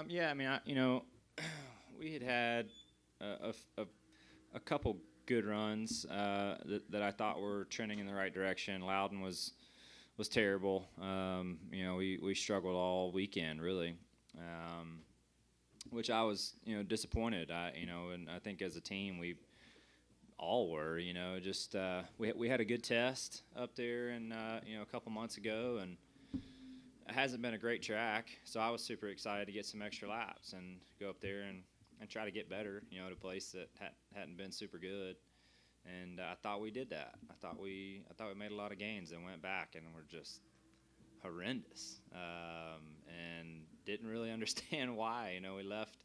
Yeah, I mean, we had a couple good runs that I thought were trending in the right direction. Loudon was terrible. We struggled all weekend really, um, which I was disappointed. And I think as a team we all were. Just we had a good test up there, and a couple months ago, and it hasn't been a great track. So I was super excited to get some extra laps and go up there and try to get better. At a place that hadn't been super good. And I thought we did that. I thought we made a lot of gains and went back and were just horrendous, and didn't really understand why. We left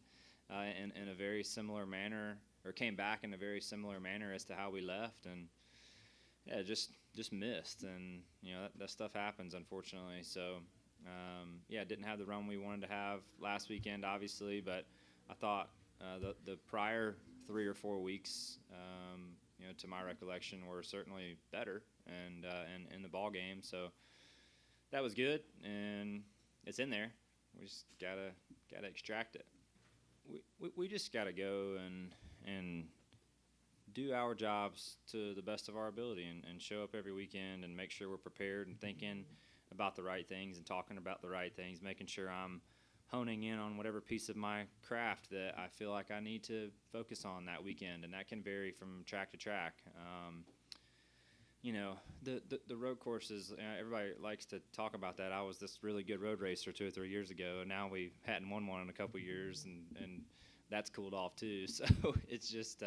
in a very similar manner, or came back in a very similar manner as to how we left, and yeah, just missed. And that stuff happens, unfortunately. So yeah, didn't have the run we wanted to have last weekend, obviously, but I thought the prior 3 or 4 weeks, to my recollection, were certainly better and in the ball game. So that was good, and it's in there. We just gotta extract it. We just gotta go and do our jobs to the best of our ability, and show up every weekend and make sure we're prepared and thinking about the right things and talking about the right things, making sure I'm honing in on whatever piece of my craft that I feel like I need to focus on that weekend, and that can vary from track to track. The road courses, everybody likes to talk about that. I was this really good road racer 2 or 3 years ago, and now we hadn't won one in a couple years, and that's cooled off too. So it's just,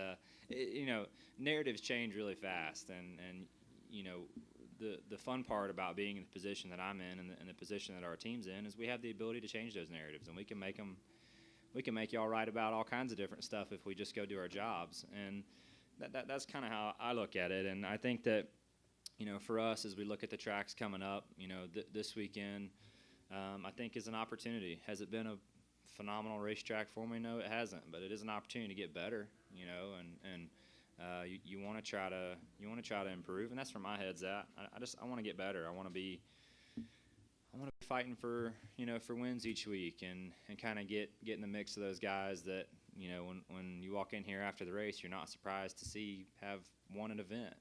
narratives change really fast, and the fun part about being in the position that I'm in, and the position that our team's in, is we have the ability to change those narratives, and we can make y'all right about all kinds of different stuff if we just go do our jobs. And that's kind of how I look at it. And I think that for us, as we look at the tracks coming up, this weekend, I think is an opportunity. Has it been a phenomenal racetrack for me? No, it hasn't, but it is an opportunity to get better. And you want to try to improve, and that's where my head's at. I want to get better. I want to be fighting for wins each week, and kind of get in the mix of those guys that when you walk in here after the race, you're not surprised to see have won an event.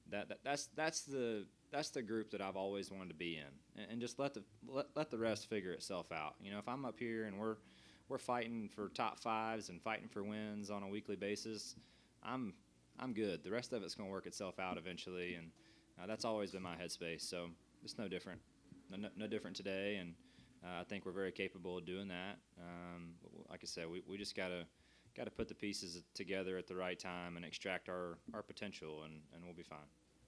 That's the group that I've always wanted to be in, and just let the rest figure itself out. If I'm up here and we're fighting for top fives and fighting for wins on a weekly basis, I'm good. The rest of it's going to work itself out eventually, and that's always been my headspace. So it's no different, no different today, and I think we're very capable of doing that. Like I said, we just gotta put the pieces together at the right time and extract our potential, and we'll be fine.